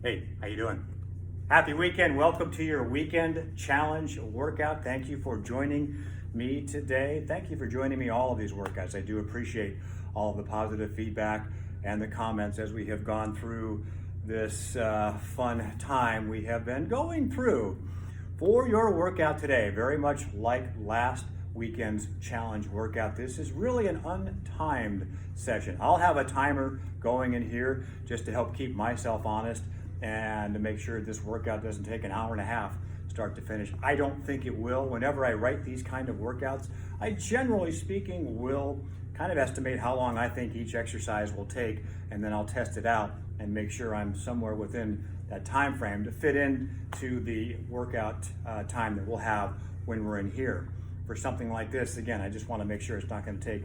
Hey, how you doing? Happy weekend. Welcome to your weekend challenge workout. Thank you for joining me today. Thank you for joining me all of these workouts. I do appreciate all of the positive feedback and the comments as we have gone through this fun time we have been going through. For your workout today, very much like last weekend's challenge workout, this is really an untimed session. I'll have a timer going in here just to help keep myself honest and to make sure this workout doesn't take an hour and a half start to finish. I don't think it will. Whenever I write these kind of workouts, I generally speaking will kind of estimate how long I think each exercise will take, and then I'll test it out and make sure I'm somewhere within that time frame to fit in to the workout time that we'll have when we're in here. For something like this, again, I just want to make sure it's not going to take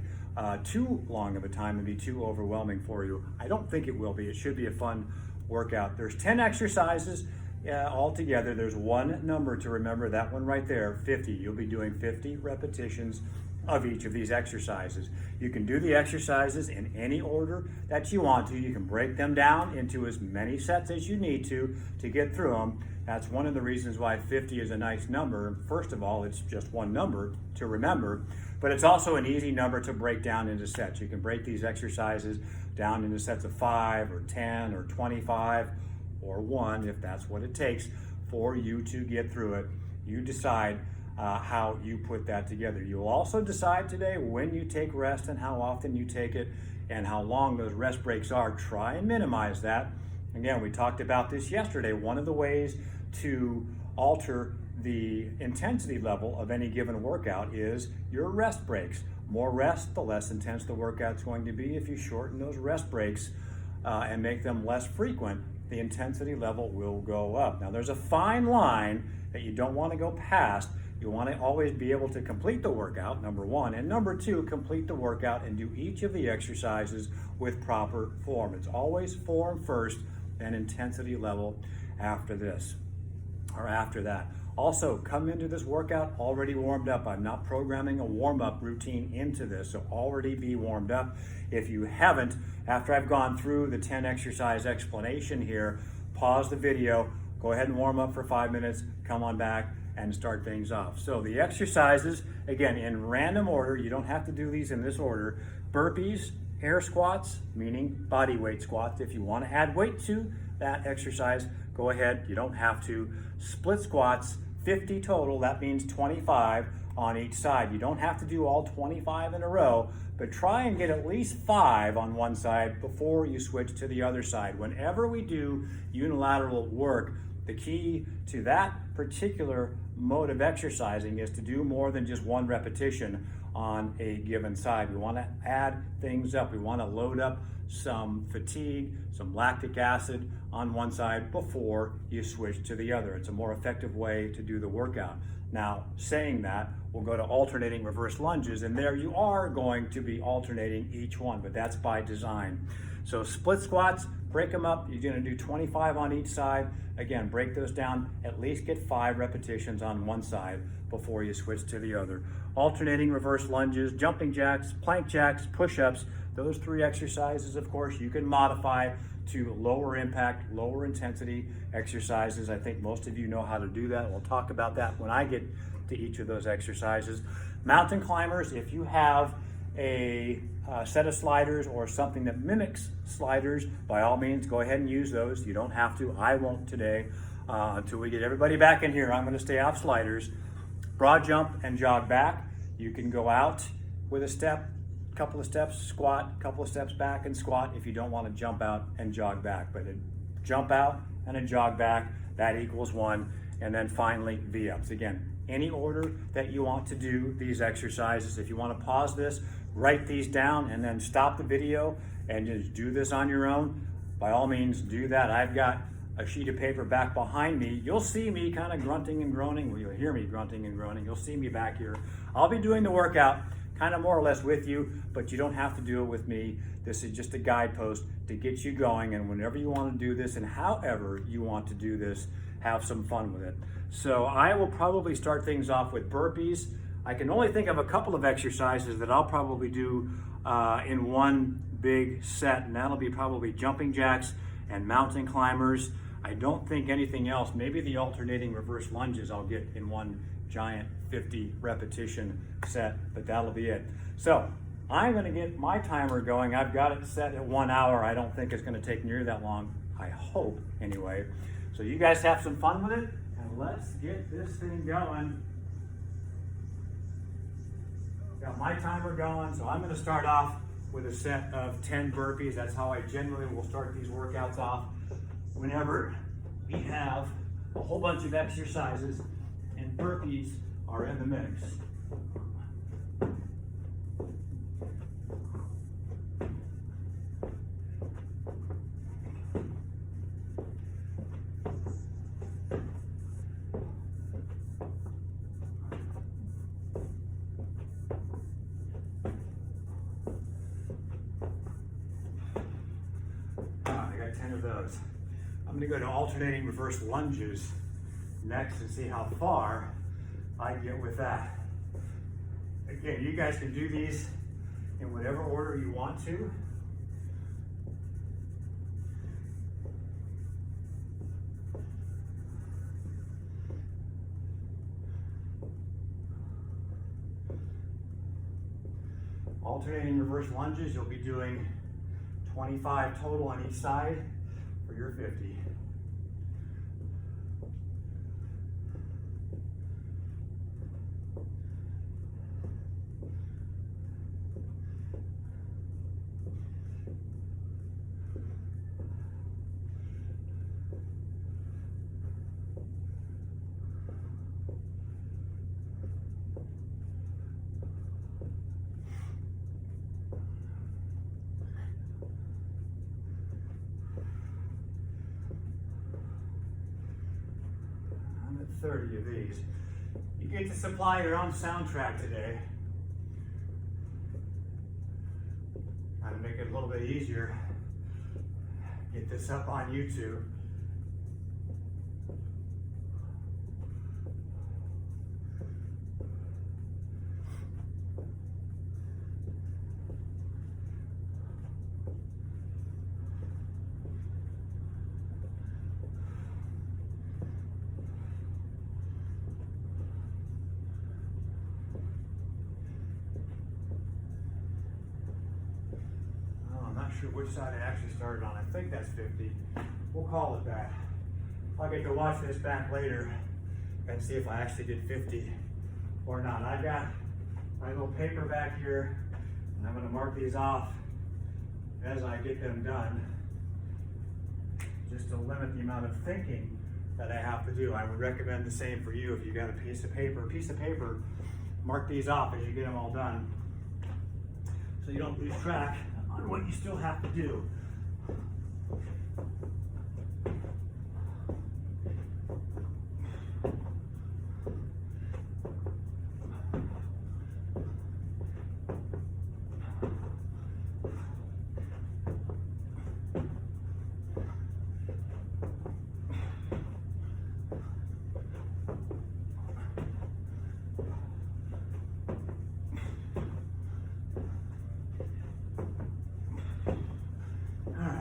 too long of a time and be too overwhelming for you. I don't think it will be. It should be a fun workout. There's 10 exercises all together. There's one number to remember, that one right there, 50. You'll be doing 50 repetitions of each of these exercises. You can do the exercises in any order that you want to. You can break them down into as many sets as you need to get through them. That's one of the reasons why 50 is a nice number. First of all, it's just one number to remember, but it's also an easy number to break down into sets. You can break these exercises down into sets of 5 or 10 or 25 or 1 if that's what it takes for you to get through it. You decide how you put that together. You'll also decide today when you take rest and how often you take it and how long those rest breaks are. Try and minimize that. Again, we talked about this yesterday. One of the ways to alter the intensity level of any given workout is your rest breaks. More rest, the less intense the workout's going to be. If you shorten those rest breaks and make them less frequent, the intensity level will go up. Now, there's a fine line that you don't want to go past. You want to always be able to complete the workout, number one, and number two, complete the workout and do each of the exercises with proper form. It's always form first, then intensity level after this or after that. Also, come into this workout already warmed up. I'm not programming a warm-up routine into this, so already be warmed up. If you haven't, after I've gone through the 10 exercise explanation here, pause the video, go ahead and warm up for 5 minutes, come on back and start things off. So the exercises, again, in random order, you don't have to do these in this order. Burpees, air squats, meaning body weight squats. If you want to add weight to that exercise, go ahead, you don't have to. Split squats, 50 total, that means 25 on each side. You don't have to do all 25 in a row, but try and get at least 5 on one side before you switch to the other side. Whenever we do unilateral work, the key to that particular mode of exercising is to do more than just one repetition on a given side. We want to add things up. We want to load up some fatigue, some lactic acid on one side before you switch to the other. It's a more effective way to do the workout. Now, saying that, we'll go to alternating reverse lunges, and there you are going to be alternating each one, but that's by design. So split squats, break them up. You're going to do 25 on each side. Again, break those down, at least get 5 repetitions on one side before you switch to the other. Alternating reverse lunges, jumping jacks, plank jacks, push-ups. Those 3 exercises, of course, you can modify to lower impact, lower intensity exercises. I think most of you know how to do that. We'll talk about that when I get to each of those exercises. Mountain climbers, if you have a set of sliders or something that mimics sliders, by all means, go ahead and use those. You don't have to. I won't today. Until we get everybody back in here, I'm going to stay off sliders. Broad jump and jog back. You can go out with a step, couple of steps, squat, couple of steps back and squat if you don't want to jump out and jog back. But a jump out and a jog back, that equals 1. And then finally, V-ups. Again, any order that you want to do these exercises. If you want to pause this, write these down and then stop the video and just do this on your own, by all means do that. I've got a sheet of paper back behind me. You'll see me kind of grunting and groaning. Well, you'll hear me grunting and groaning. You'll see me back here. I'll be doing the workout kind of more or less with you, but you don't have to do it with me. This is just a guidepost to get you going, and whenever you want to do this and however you want to do this, have some fun with it. So I will probably start things off with burpees. I can only think of a couple of exercises that I'll probably do in one big set, and that'll be probably jumping jacks and mountain climbers. I don't think anything else, maybe the alternating reverse lunges I'll get in one giant 50 repetition set, but that'll be it. So I'm gonna get my timer going. I've got it set at 1 hour. I don't think it's gonna take near that long, I hope anyway. So you guys have some fun with it, and let's get this thing going. Got my timer going, so I'm gonna start off with a set of 10 burpees. That's how I generally will start these workouts off whenever we have a whole bunch of exercises and burpees are in the mix. I got 10 of those. I'm going to go to alternating reverse lunges next and see how far I get with that. Again, you guys can do these in whatever order you want to. Alternating reverse lunges, you'll be doing 25 total on each side for your 50. I'm at 30 of these. You get to supply your own soundtrack today. Try to make it a little bit easier. Get this up on YouTube. Sure which side I actually started on. I think that's 50. We'll call it that. I'll get to watch this back later and see if I actually did 50 or not. I've got my little paper back here, and I'm going to mark these off as I get them done, just to limit the amount of thinking that I have to do. I would recommend the same for you. If you got a piece of paper, mark these off as you get them all done, so you don't lose track on what you still have to do.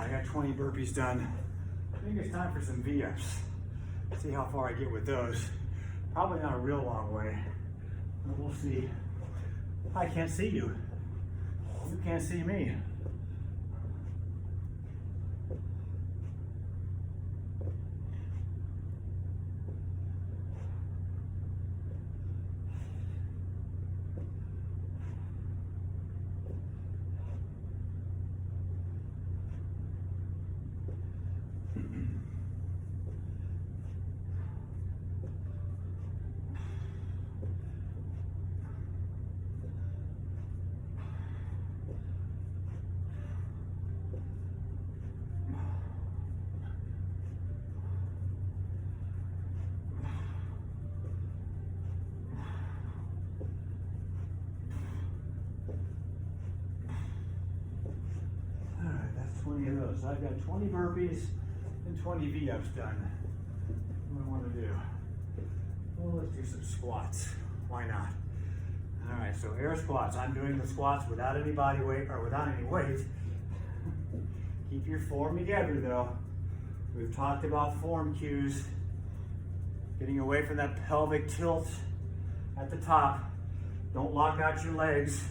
I got 20 burpees done. I think it's time for some V-ups. See how far I get with those. Probably not a real long way, but we'll see. I can't see you. You can't see me. Of those. I've got 20 burpees and 20 V-ups done. What do I want to do? Well, let's do some squats. Why not? All right, so air squats. I'm doing the squats without any body weight or without any weight. Keep your form together though. We've talked about form cues, getting away from that pelvic tilt at the top. Don't lock out your legs.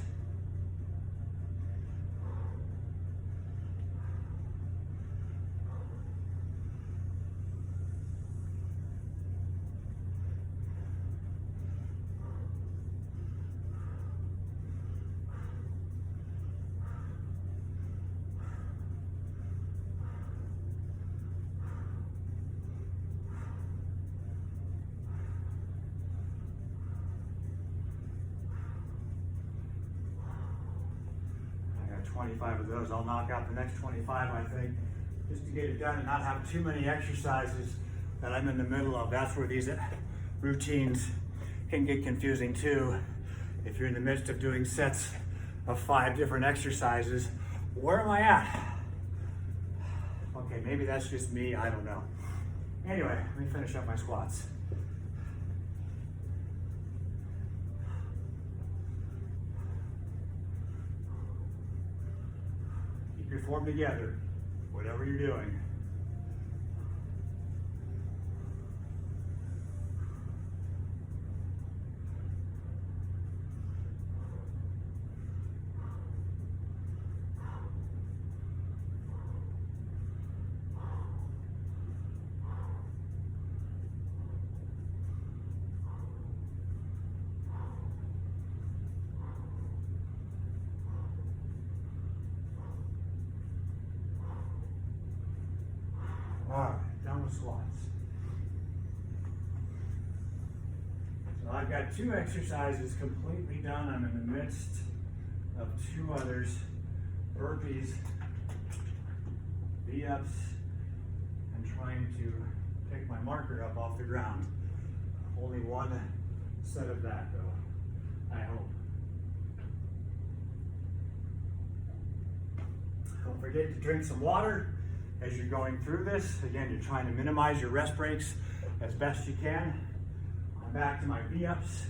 I got 25 of those. I'll knock out the next 25, I think, just to get it done and not have too many exercises that I'm in the middle of. That's where these routines can get confusing too. If you're in the midst of doing sets of 5 different exercises, where am I at? Okay, maybe that's just me, I don't know. Anyway, let me finish up my squats. Keep your form together, whatever you're doing. All right, done with squats. So I've got 2 exercises completely done. I'm in the midst of 2 others, burpees, V-ups, and trying to pick my marker up off the ground. Only 1 set of that though, I hope. Don't forget to drink some water as you're going through this. Again, you're trying to minimize your rest breaks as best you can. I'm back to my V-ups.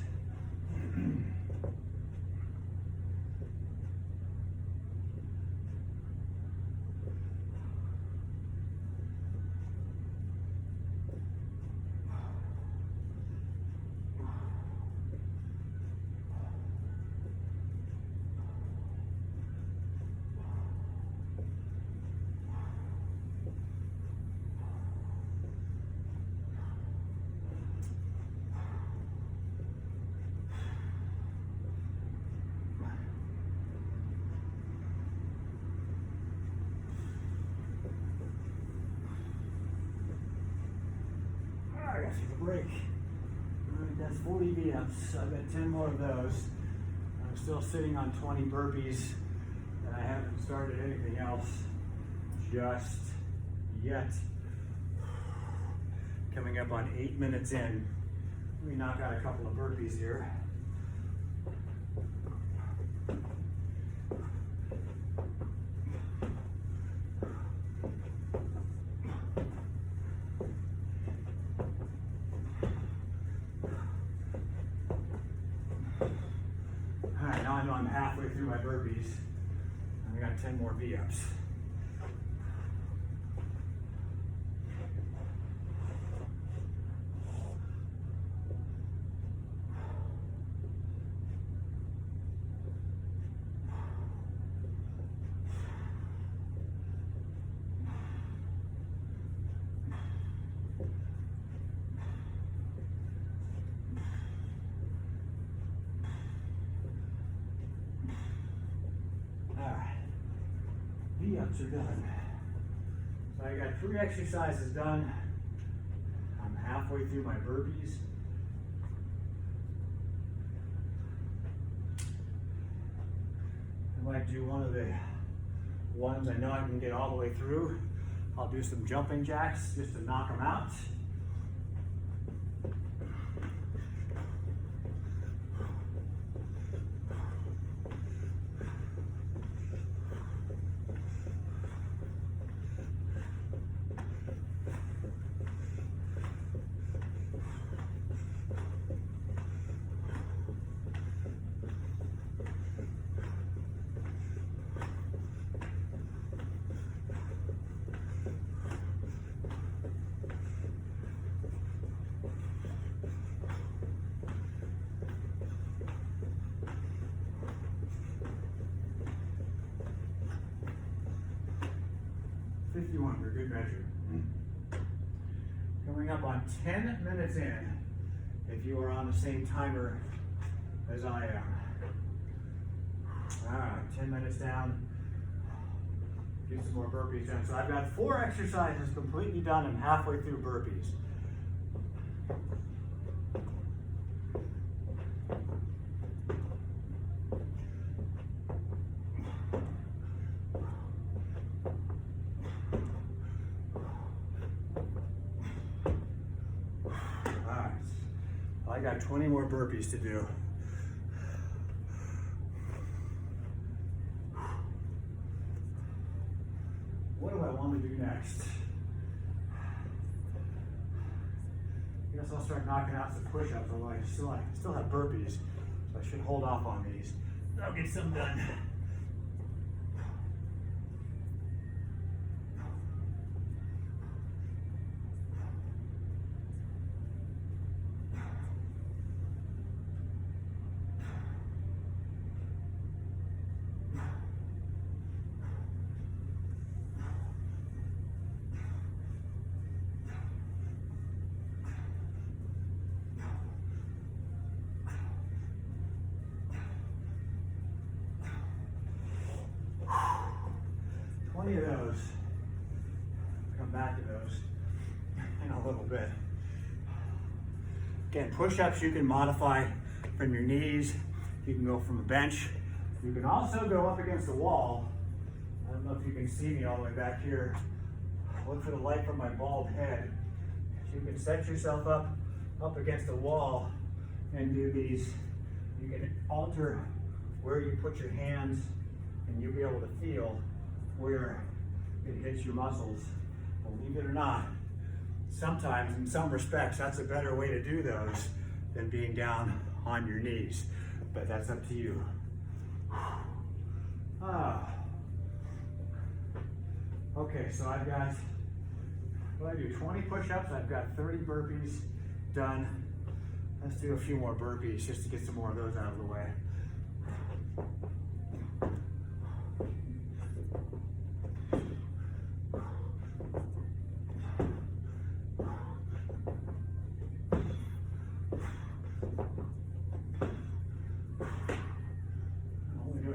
I gotta take a break. All right, that's 40 V-ups. I've got 10 more of those. I'm still sitting on 20 burpees, and I haven't started anything else just yet. Coming up on 8 minutes in. Let me knock out a couple of burpees here. I know I'm halfway through my burpees, and I got 10 more V-ups. V-ups are done. So I got 3 exercises done. I'm halfway through my burpees. I might do one of the ones I know I can get all the way through. I'll do some jumping jacks just to knock them out. 51 for good measure. Coming up on 10 minutes in, if you are on the same timer as I am. All right, 10 minutes down. Get some more burpees done. So I've got 4 exercises completely done. I'm halfway through burpees. All right, I got 20 more burpees to do. What do I want to do next? I guess I'll start knocking out some push-ups, although I still have burpees, so I should hold off on these. I'll get some done. Of those. Come back to those in a little bit. Again, push-ups you can modify from your knees. You can go from a bench. You can also go up against the wall. I don't know if you can see me all the way back here. Look for the light from my bald head. You can set yourself up against the wall and do these. You can alter where you put your hands, and you'll be able to feel where it hits your muscles. Believe it or not, sometimes in some respects that's a better way to do those than being down on your knees, but that's up to you. Okay, so I've got, what do I do, 20 push-ups, I've got 30 burpees done. Let's do a few more burpees just to get some more of those out of the way.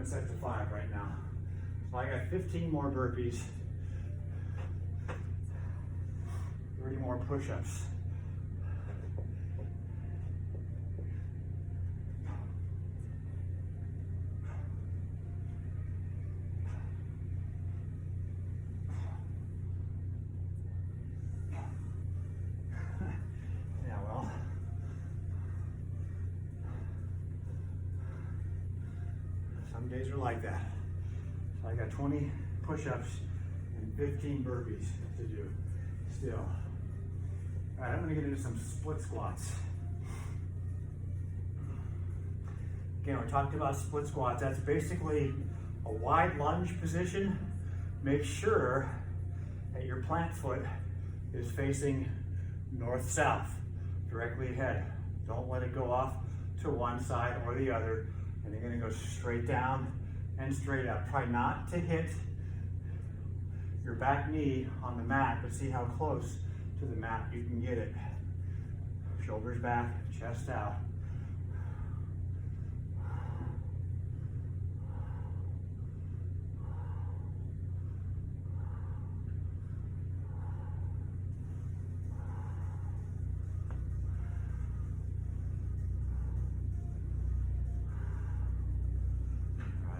Set to 5 right now. So I got 15 more burpees, 30 more push-ups. Yeah, well. Some days are like that. So I got 20 push-ups and 15 burpees to do still. All right, I'm gonna get into some split squats. Again, we talked about split squats. That's basically a wide lunge position. Make sure that your plant foot is facing north-south, directly ahead. Don't let it go off to one side or the other. And you're gonna go straight down and straight up. Try not to hit your back knee on the mat, but see how close to the mat you can get it. Shoulders back, chest out.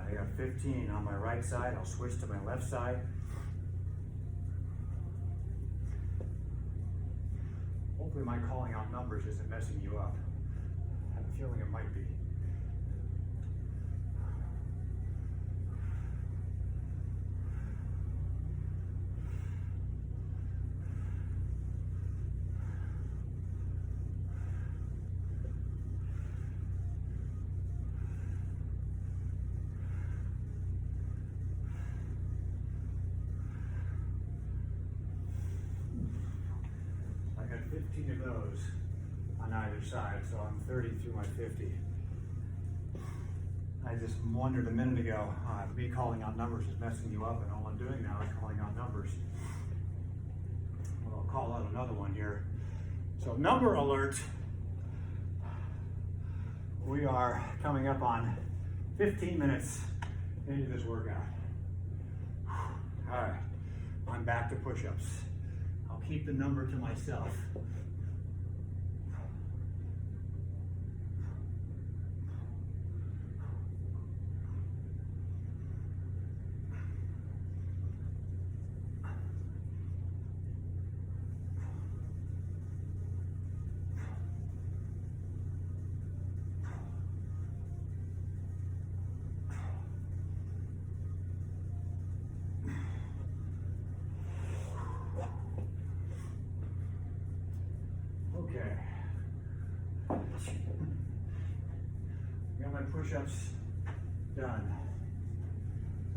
I got 15 on my right side. I'll switch to my left side. Hopefully my calling out numbers isn't messing you up. I have a feeling it might be. I got 15 of those on either side, so I'm 30 through my 50. I just wondered a minute ago, me calling out numbers is messing you up, and all I'm doing now is calling out numbers. I'll call out another one here. So number alert, we are coming up on 15 minutes into this workout. All right, I'm back to push-ups. I'll keep the number to myself. Okay. Got my push-ups done.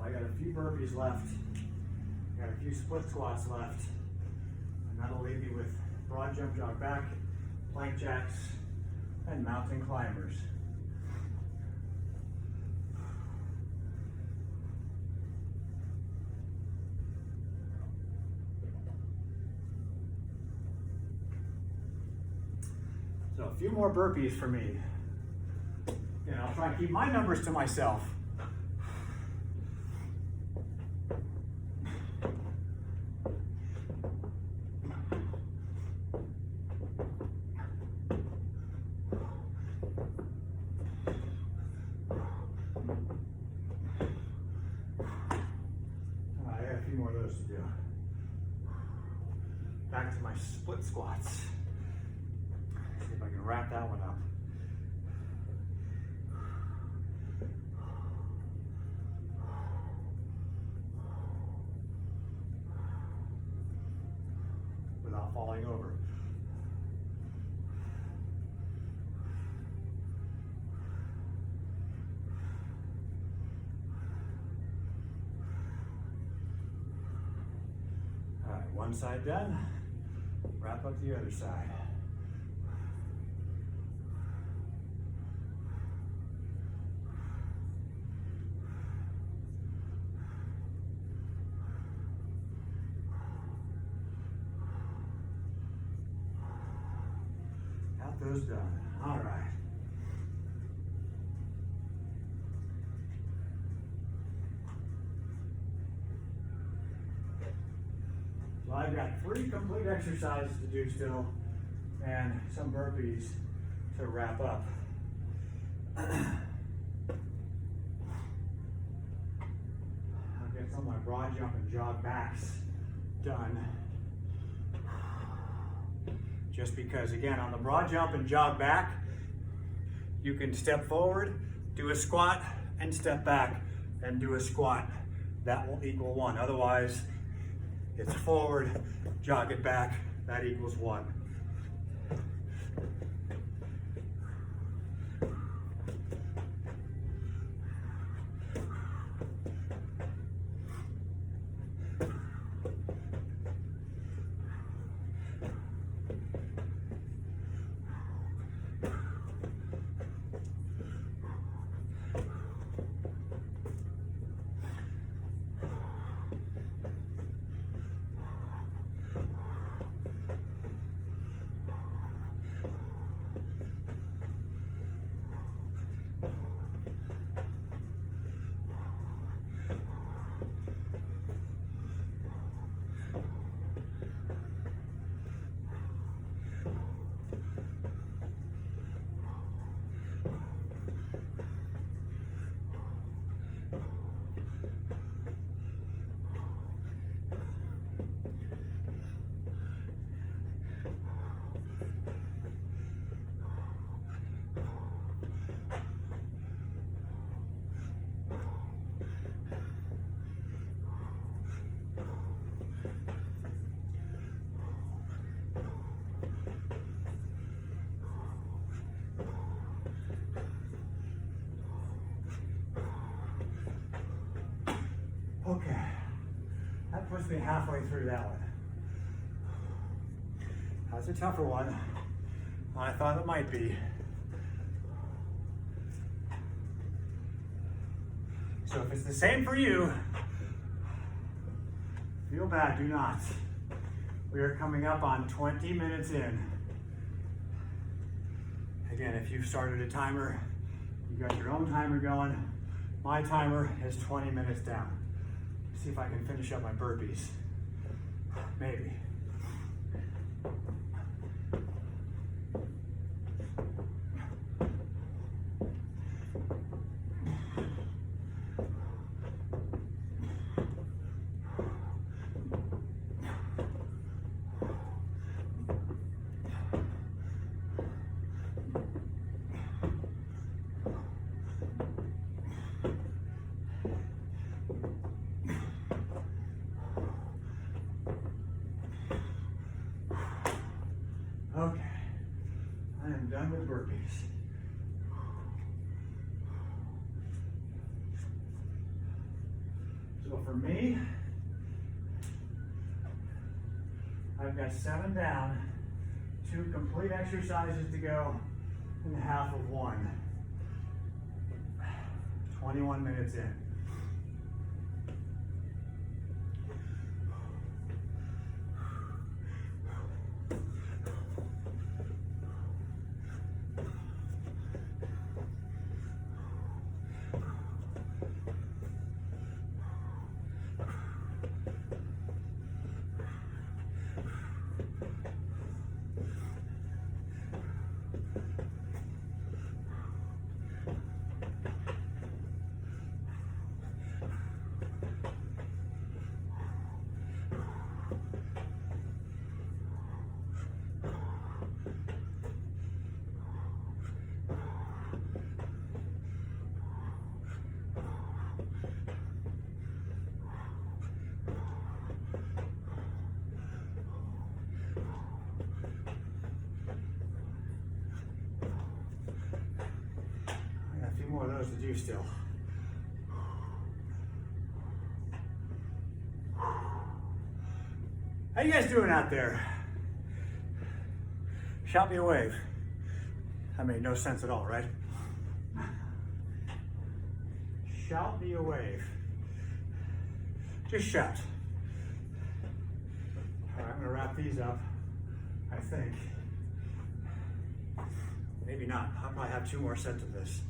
I got a few burpees left. Got a few split squats left. And that'll leave me with broad jump, jog back, plank jacks, and mountain climbers. So a few more burpees for me. And I'll try and keep my numbers to myself. I got a few more of those to do. Back to my split squats. See if I can wrap that one up. Without falling over. All right, one side done. Wrap up the other side. Got those done. All right. So I've got 3 complete exercises to do still and some burpees to wrap up. I'll get some of my broad jump and jog backs done. Just because, again, on the broad jump and jog back, you can step forward, do a squat, and step back and do a squat. That will equal 1. Otherwise, it's forward, jog it back, that equals 1. Okay, that puts me halfway through that one. That's a tougher one than I thought it might be. So if it's the same for you, feel bad, do not. We are coming up on 20 minutes in. Again, if you've started a timer, you got your own timer going. My timer is 20 minutes down. See if I can finish up my burpees. Maybe. Okay, I am done with burpees. So for me, I've got 7 down, 2 complete exercises to go, and half of one. 21 minutes in. More of those to do still. How you guys doing out there? Shout me a wave. That made no sense at all, right? Shout me a wave. Just shout. All right, I'm gonna wrap these up, I think. Maybe not. I'll probably have 2 more sets of this.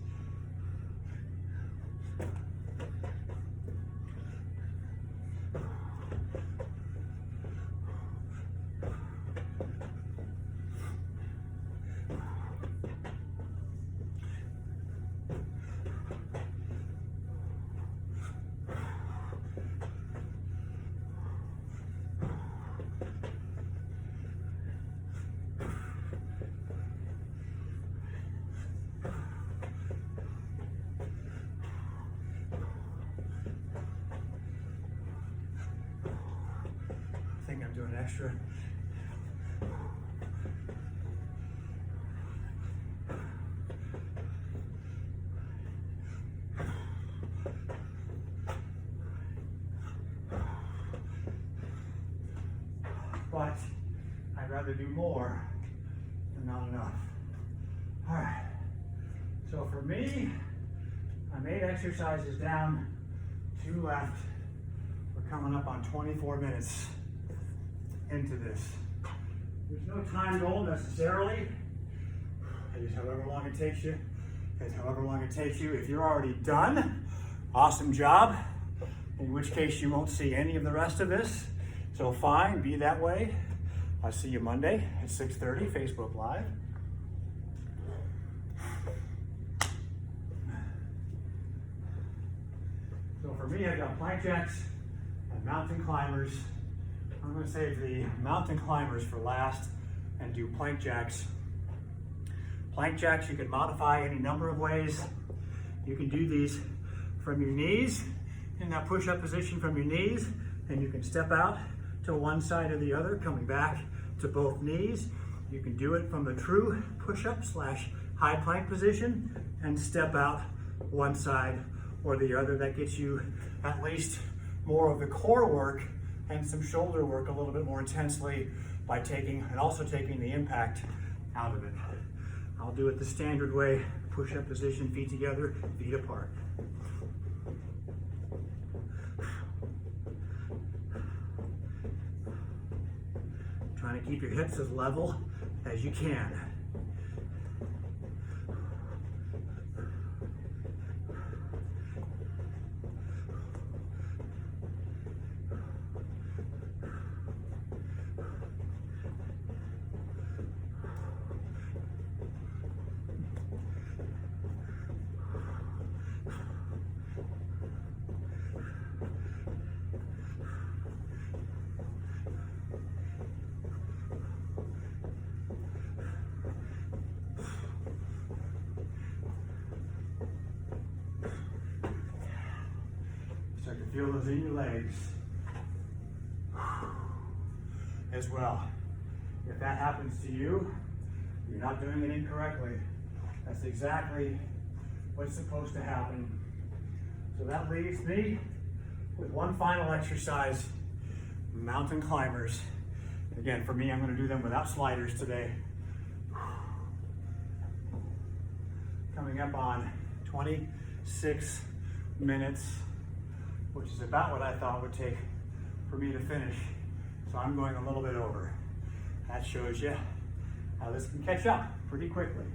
I'm doing extra. But I'd rather do more than not enough. All right. So for me, I'm 8 exercises down, 2 left. We're coming up on 24 minutes into this. There's no time goal necessarily. It is however long it takes you. It's however long it takes you. If you're already done, awesome job. In which case you won't see any of the rest of this. So fine, be that way. I'll see you Monday at 6:30, Facebook Live. So for me, I got plank jacks and mountain climbers. I'm going to save the mountain climbers for last and do plank jacks. Plank jacks you can modify any number of ways. You can do these from your knees, in that push-up position from your knees, and you can step out to one side or the other, coming back to both knees. You can do it from the true push-up / high plank position and step out one side or the other. That gets you at least more of the core work and some shoulder work a little bit more intensely by taking the impact out of it. I'll do it the standard way, push-up position, feet together, feet apart. Trying to keep your hips as level as you can. Start to feel those in your legs as well. If that happens to you, you're not doing it incorrectly. That's exactly what's supposed to happen. So that leaves me with one final exercise, mountain climbers. Again, for me, I'm going to do them without sliders today. Coming up on 26 minutes, which is about what I thought would take for me to finish. So I'm going a little bit over. That shows you how this can catch up pretty quickly.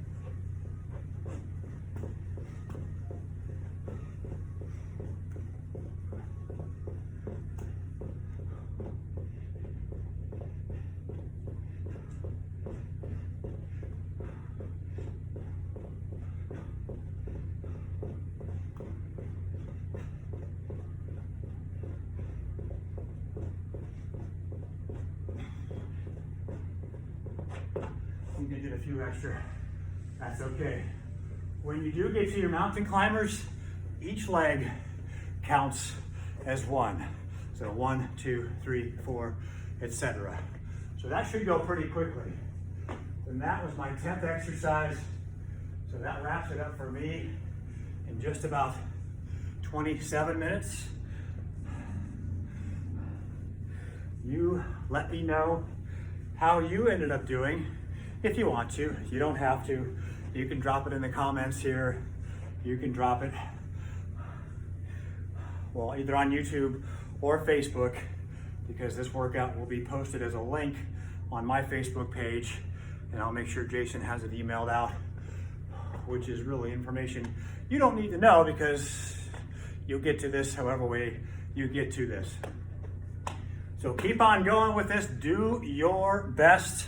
You did a few extra, that's okay. When you do get to your mountain climbers, each leg counts as one. So 1, 2, 3, 4, etc. So that should go pretty quickly. And that was my 10th exercise. So that wraps it up for me in just about 27 minutes. You let me know how you ended up doing. If you want to, you don't have to. You can drop it in the comments here. You can drop it, well, either on YouTube or Facebook, because this workout will be posted as a link on my Facebook page, and I'll make sure Jason has it emailed out, which is really information you don't need to know because you'll get to this however way you get to this. So keep on going with this. Do your best.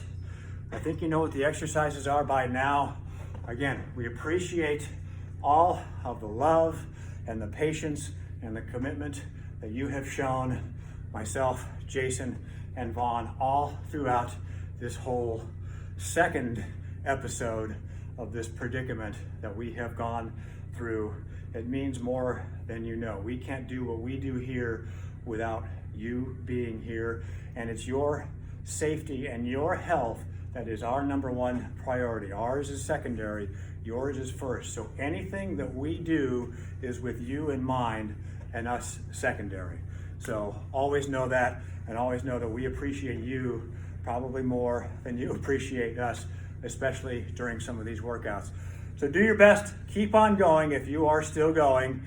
I think you know what the exercises are by now. Again, we appreciate all of the love and the patience and the commitment that you have shown myself, Jason, and Vaughn all throughout this whole second episode of this predicament that we have gone through. It means more than you know. We can't do what we do here without you being here, and it's your safety and your health that is our number one priority. Ours is secondary, yours is first. So anything that we do is with you in mind and us secondary. So always know that, and always know that we appreciate you probably more than you appreciate us, especially during some of these workouts. So do your best, keep on going if you are still going.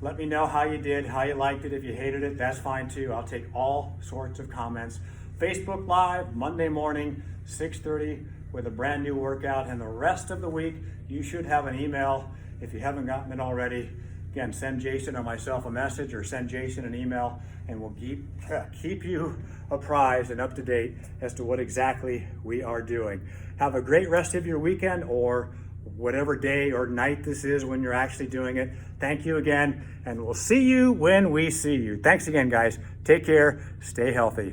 Let me know how you did, how you liked it. If you hated it, that's fine too. I'll take all sorts of comments. Facebook Live, Monday morning, 6:30 with a brand new workout, and the rest of the week you should have an email if you haven't gotten it already. Again, send Jason or myself a message, or send Jason an email, and we'll keep you apprised and up to date as to what exactly we are doing. Have a great rest of your weekend, or whatever day or night this is when you're actually doing it. Thank you again, and we'll see you when we see you. Thanks again, guys. Take care. Stay healthy.